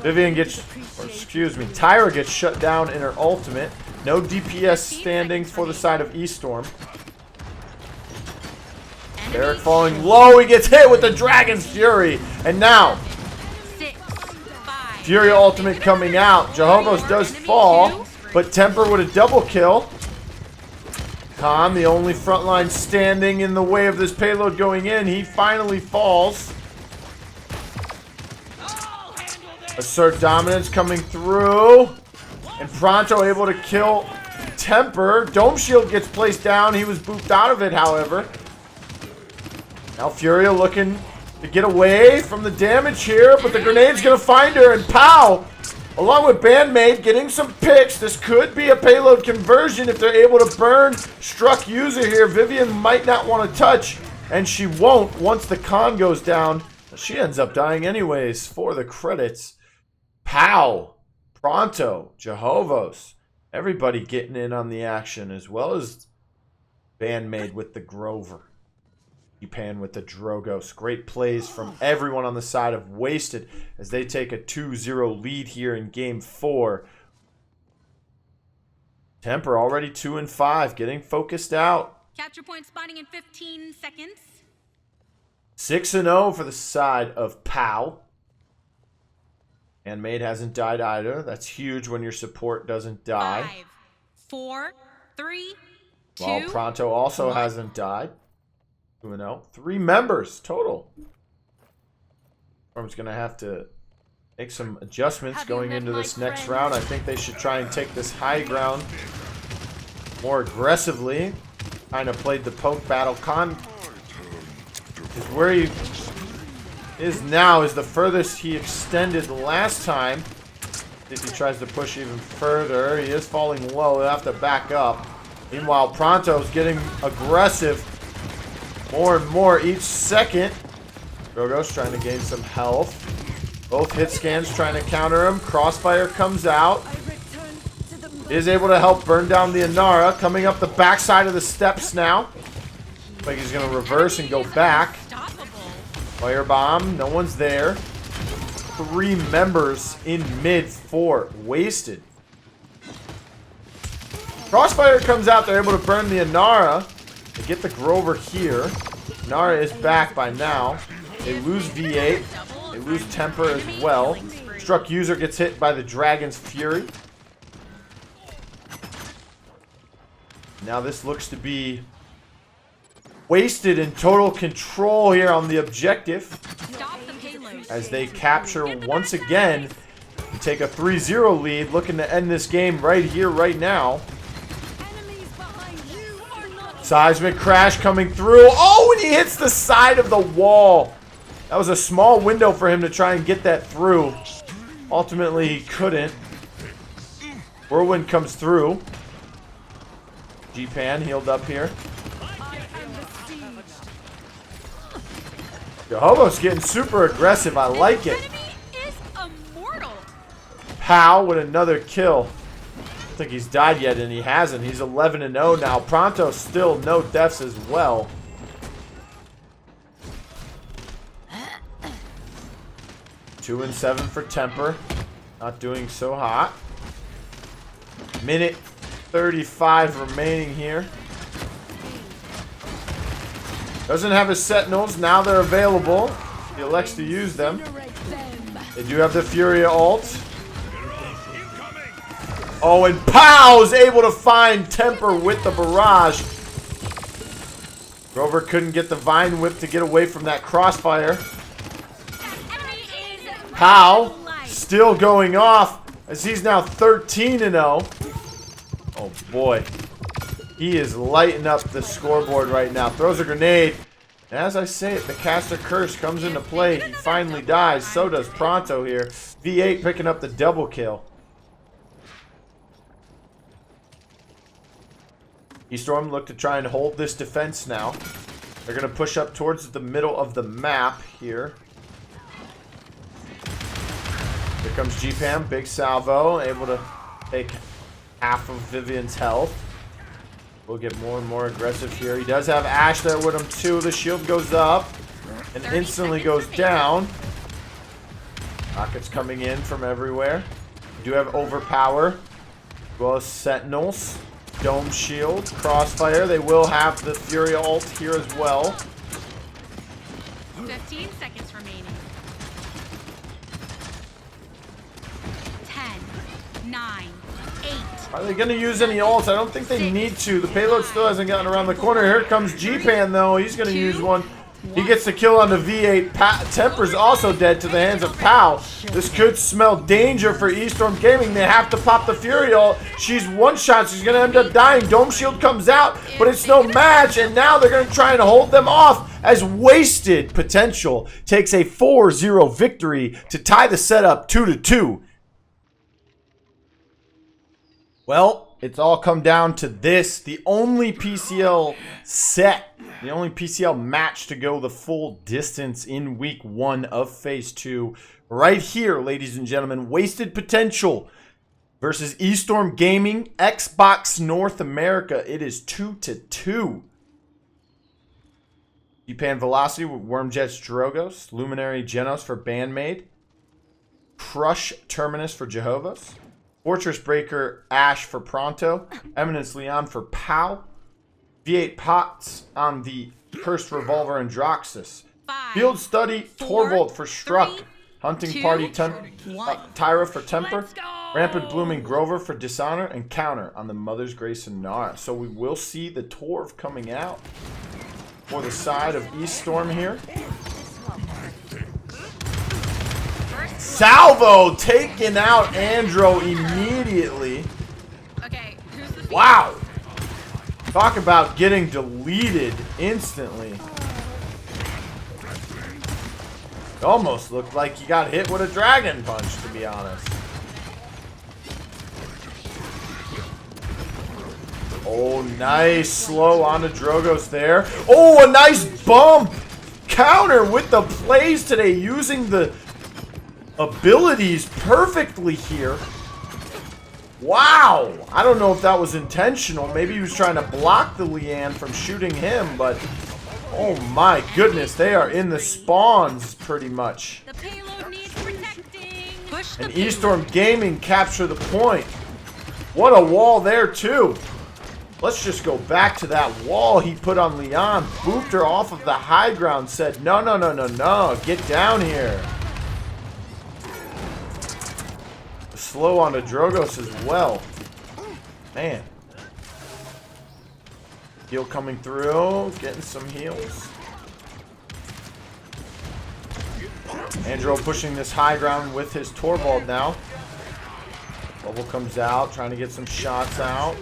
Vivian gets, or excuse me, Tyra gets shut down in her ultimate. No DPS standings for the side of eStorm. Derek falling low. He gets hit with the Dragon's Fury. And now, 6, 5. Fury ultimate coming out. Jehovos does fall, but TTempxr with a double kill. Khan, the only frontline standing in the way of this payload going in. He finally falls. Assert dominance coming through. And Pronto able to kill TTempxr. Dome shield gets placed down. He was booped out of it, however. Now Furia looking to get away from the damage here, but the grenade's going to find her. And PCL, along with Bandmate, getting some picks. This could be a payload conversion if they're able to burn StruckUser here. Vivian might not want to touch, and she won't once the con goes down. She ends up dying anyways for the credits. PCL, Pronto, Jehovos, everybody getting in on the action, as well as Bandmate with the Grover. Gpan with the Drogos. Great plays from everyone on the side of Wasted as they take a 2-0 lead here in Game 4. TTempxr already 2-5, getting focused out. Capture point spawning in 15 seconds. 6-0 for the side of PCL. And Maid hasn't died either. That's huge when your support doesn't die. 5, 4, 3, 2. Well, Pronto also hasn't died. 2-0. 3 members total. Storm's going to have to make some adjustments going into this next round. I think they should try and take this high ground more aggressively. Kind of played the poke battle. Khan is where he is now, is the furthest he extended the last time. If he tries to push even further, he is falling low. They'll have to back up. Meanwhile, Pronto's getting aggressive more and more each second. Drogo's trying to gain some health. Both hit scans trying to counter him. Crossfire comes out. Is able to help burn down the Inara. Coming up the backside of the steps now. Looks like he's going to reverse and go back. Firebomb. No one's there. 3 members in mid for Wasted. Crossfire comes out. They're able to burn the Inara. They get the Grover here. Inara is back by now. They lose V8. They lose TTempxr as well. StruckUser gets hit by the Dragon's Fury. Now this looks to be Wasted in total control here on the objective. As they capture once again and take a 3-0 lead. Looking to end this game right here, right now. Seismic crash coming through. Oh, and he hits the side of the wall. That was a small window for him to try and get that through. Ultimately, he couldn't. Whirlwind comes through. Gpan healed up here. Jehovos getting super aggressive. I like it. PCL with another kill. I don't think he's died yet, and he hasn't. He's 11-0 now. Pronto still no deaths as well. Two and 7 for TTempxr. Not doing so hot. Minute 35 remaining here. Doesn't have his Sentinels. Now they're available. He elects to use them. They do have the Furia ult. Oh, and PCL's able to find TTempxr with the barrage. Grover couldn't get the Vine Whip to get away from that crossfire. PCL still going off as he's now 13-0. Oh boy. He is lighting up the scoreboard right now. Throws a grenade. And as I say it, the caster curse comes into play. He finally dies. So does Pronto here. V8 picking up the double kill. eStorm look to try and hold this defense now. They're going to push up towards the middle of the map here. Here comes Gpan, big salvo, able to take half of Vivian's health. We'll get more and more aggressive here. He does have Ashe there with him too. The shield goes up. and 30 instantly seconds goes remaining. down. Rockets coming in from everywhere. We do have overpower, as well as sentinels, dome shield, crossfire. They will have the Fury ult here as well. 15 seconds remaining. 10, 9, 8. Are they going to use any ults? I don't think they need to. The payload still hasn't gotten around the corner. Here comes Gpan, though. He's going to use one. He gets the kill on the V8. TTempxr's also dead to the hands of PCL. This could smell danger for xStorm Gaming. They have to pop the Fury ult. She's one shot. She's going to end up dying. Dome shield comes out, but it's no match. And now they're going to try and hold them off as Wasted Potential takes a 4-0 victory to tie the setup 2-2. Well, it's all come down to this. The only PCL set, the only PCL match to go the full distance in week 1 of phase 2. Right here, ladies and gentlemen, Wasted Potential versus xStorm Gaming, Xbox North America. It is 2-2. Gpan Velocity with Wormjet's Jehovos, Luminary Genos for Bandmaid, Crush Terminus for Jehovos, Fortress Breaker Ash for Pronto, Eminence Leon for PCL, V8 Pots on the Cursed Revolver and Droxus, 5, Field Study 4, Torvald for Struck, 3, Hunting 2, Party 1. Tyra for Temper, Rampant Blooming Grover for Dishonxr, and Countxrr on the Mother's Grace and Nara. So we will see the Torv coming out for the side of xStorm here. Salvo taking out Andro immediately. Okay, who's the Wow. Talk about getting deleted instantly. It almost looked like you got hit with a dragon punch, to be honest. Oh, nice slow onto Drogos there. Oh, a nice bump. Countxrr with the plays today, using the abilities perfectly here. Wow. I don't know if that was intentional. Maybe he was trying to block the Leanne from shooting him, but oh my goodness, they are in the spawns pretty much. The payload needs protecting. Push the And xStorm Gaming capture the point. What a wall there too. Let's just go back to that wall he put on Leon. Booped her off of the high ground. Said, no, no, no, no, no. Get down here. Slow onto Drogos as well. Man. Heal coming through. Getting some heals. Andro pushing this high ground with his Torvald now. Bubble comes out. Trying to get some shots out.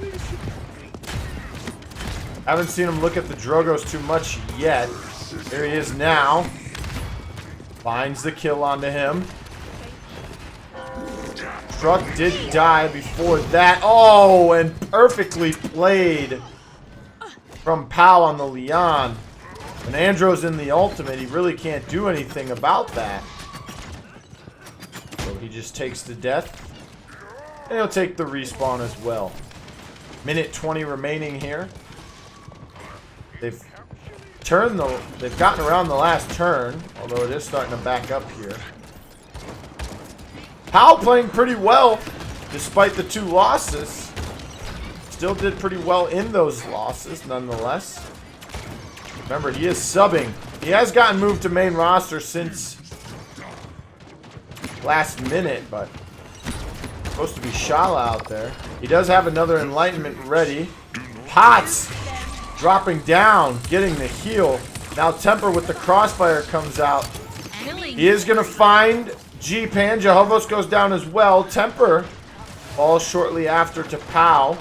Haven't seen him look at the Drogos too much yet. There he is now. Finds the kill onto him. Struck did die before that. Oh, and perfectly played from PCL on the Leon. When Andro's in the ultimate, he really can't do anything about that. So he just takes the death. And he'll take the respawn as well. Minute 20 remaining here. They've gotten around the last turn, although it is starting to back up here. PCL playing pretty well despite the 2 losses. Still did pretty well in those losses nonetheless. Remember, he is subbing. He has gotten moved to main roster since last minute, but supposed to be Shala out there. He does have another Enlightenment ready. Pots dropping down, getting the heal. Now TTempxr with the crossfire comes out. He is going to find Gpan. Jehovos goes down as well. TTempxr falls shortly after to PCL.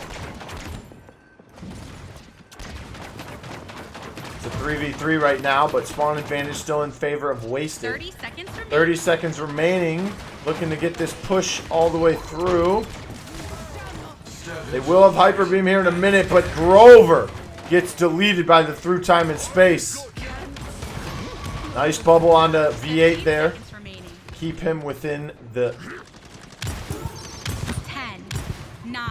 It's a 3v3 right now, but spawn advantage still in favor of Wasted. 30 seconds remaining. 30 seconds remaining. Looking to get this push all the way through. They will have Hyper Beam here in a minute, but Grover gets deleted by the through time and space. Nice bubble onto V8 there. Keep him within the 10, 9,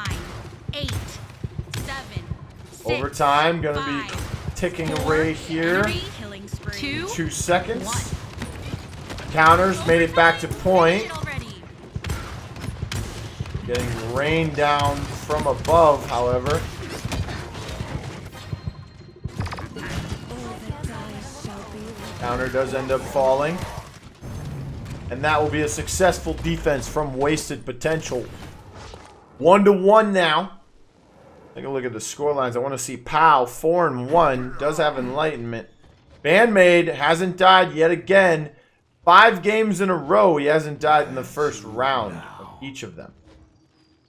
8, 7, 6, overtime. Gonna be 5, ticking 4, away here. 3, killing spree. 2 seconds. Counters made it back to point. Getting rained down from above, however. Counter does end up falling. And that will be a successful defense from Wasted Potential. 1-1 now. Take a look at the score lines. I want to see PCL 4-1. Does have Enlightenment. Bandmaid hasn't died yet again. 5 games in a row he hasn't died in the first round of each of them.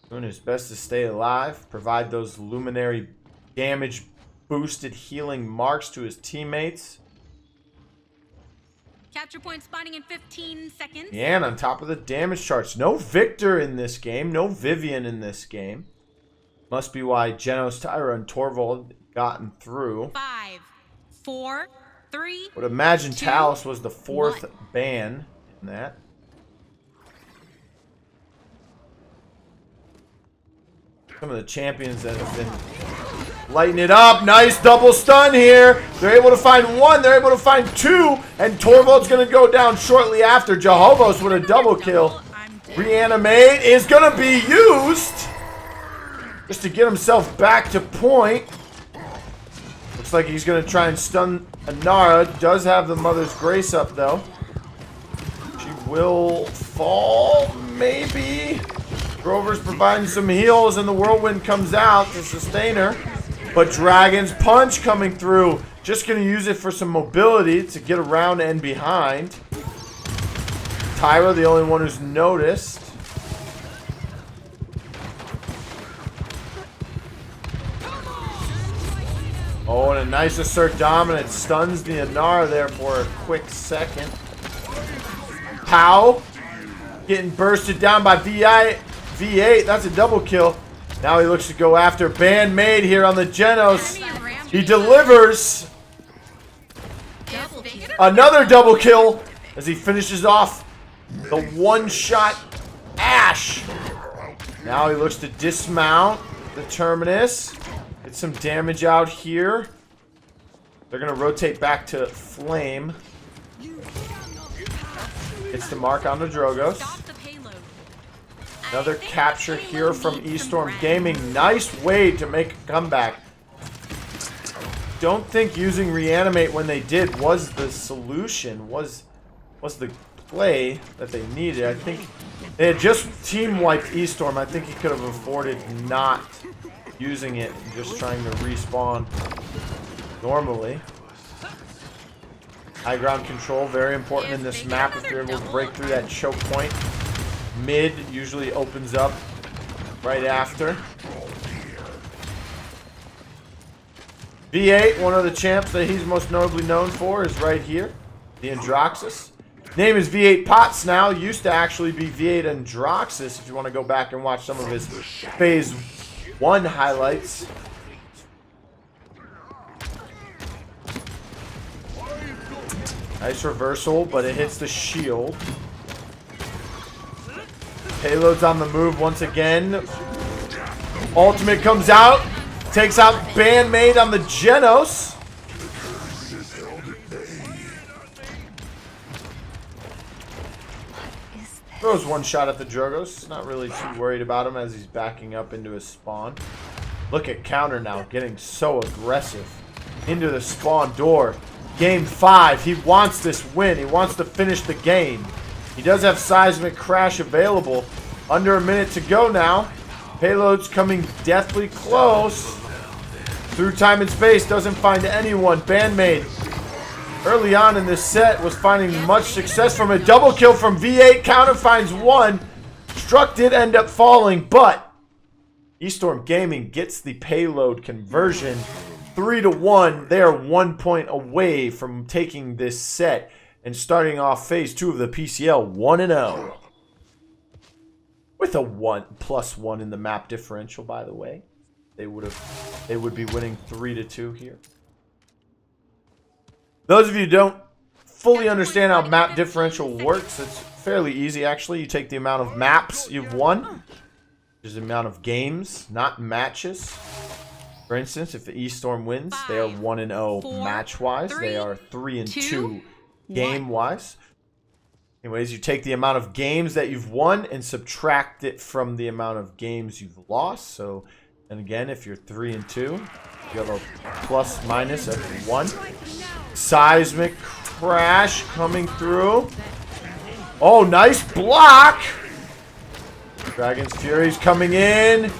Doing his best to stay alive. Provide those luminary damage boosted healing marks to his teammates. Capture point spawning in 15 seconds. And on top of the damage charts. No Victor in this game. No Vivian in this game. Must be why Jehovos, Tyra, and Torvald gotten through. 5, 4, 3. Would imagine 2, Talus was the 4th 1. ban in that. Some of the champions that have been lighting it up. Nice double stun here. They're able to find 1. They're able to find 2. And Torvald's going to go down shortly after. Jehovos with a double kill. Reanimate is going to be used. Just to get himself back to point. Looks like he's going to try and stun Anara. Does have the Mother's Grace up, though. She will fall, maybe. Grover's providing some heals, and the Whirlwind comes out to sustain her. But Dragon's Punch coming through. Just going to use it for some mobility to get around and behind. Tyra, the only one who's noticed. Oh, and a nice assert dominant. Stuns the Anara there for a quick second. PCL getting bursted down by V8. That's a double kill. Now he looks to go after Bandmaid here on the Jehovos. He delivers another double kill as he finishes off the one-shot Ash. Now he looks to dismount the Terminus. Get some damage out here. They're going to rotate back to Flame. It's the mark on the Drogos. Another capture here from eStorm Gaming. Nice way to make a comeback. Don't think using Reanimate when they did was the solution, was the play that they needed. I think they had just team wiped eStorm. I think he could have afforded not using it and just trying to respawn normally. High ground control, very important in this map if you're able to break through that choke point. Mid usually opens up right after. V8, one of the champs that he's most notably known for, is right here. The Androxus. Name is V8 Pots now. Used to actually be V8 Androxus if you want to go back and watch some of his Phase 1 highlights. Nice reversal, but it hits the shield. Payload's on the move once again. Ultimate comes out. Takes out Bandmaid on the Jehovos. Throws one shot at the Drogos. Not really too worried about him as he's backing up into his spawn. Look at Counter now getting so aggressive. Into the spawn door. Game 5. He wants this win. He wants to finish the game. He does have Seismic Crash available. Under a minute to go now. Payload's coming deathly close. Through time and space. Doesn't find anyone. Bandmaid early on in this set was finding much success from a double kill from V8. Counter finds one. Struck did end up falling, but eStorm Gaming gets the payload conversion. 3-1. They are 1 point away from taking this set and starting off Phase 2 of the PCL 1-0. With a +1 in the map differential, by the way. They would be winning 3-2 here. Those of you who don't fully understand how map differential works, it's fairly easy actually. You take the amount of maps you've won, which is the amount of games, not matches. For instance, if the eStorm wins, they are 1-0 4, match-wise. They 3, are 3-2 2, game-wise. Anyways, you take the amount of games that you've won and subtract it from the amount of games you've lost. So, and again, if you're 3-2, you have a plus-minus of 1. Seismic crash coming through. Oh, nice block. Dragon's Fury's coming in,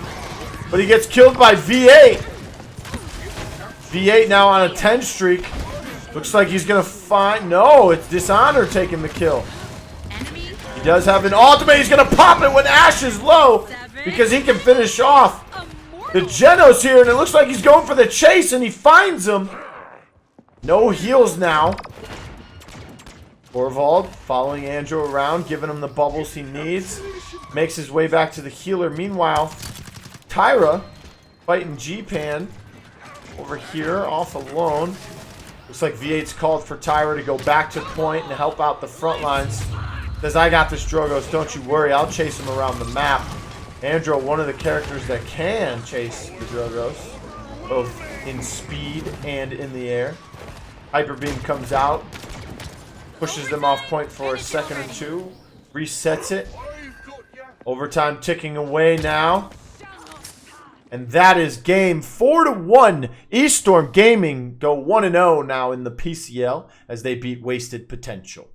but he gets killed by V8. V8 now on a 10 streak. Looks like he's gonna find. No, it's Dishonxr taking the kill. He does have an ultimate. He's gonna pop it when Ash is low because he can finish off the Genos here, and it looks like he's going for the chase, and he finds him. No heals now. Orvald following Andrew around, giving him the bubbles he needs. Makes his way back to the healer. Meanwhile, Tyra fighting Gpan over here, off alone. Looks like V8's called for Tyra to go back to point and help out the front lines. Says, I got this, Drogos. Don't you worry. I'll chase him around the map. Andro, one of the characters that can chase the Drogos, both in speed and in the air. Hyper Beam comes out. Pushes them off point for a second or two. Resets it. Overtime ticking away now. And that is game 4-1. eStorm Gaming go 1-0 now in the PCL as they beat Wasted Potential.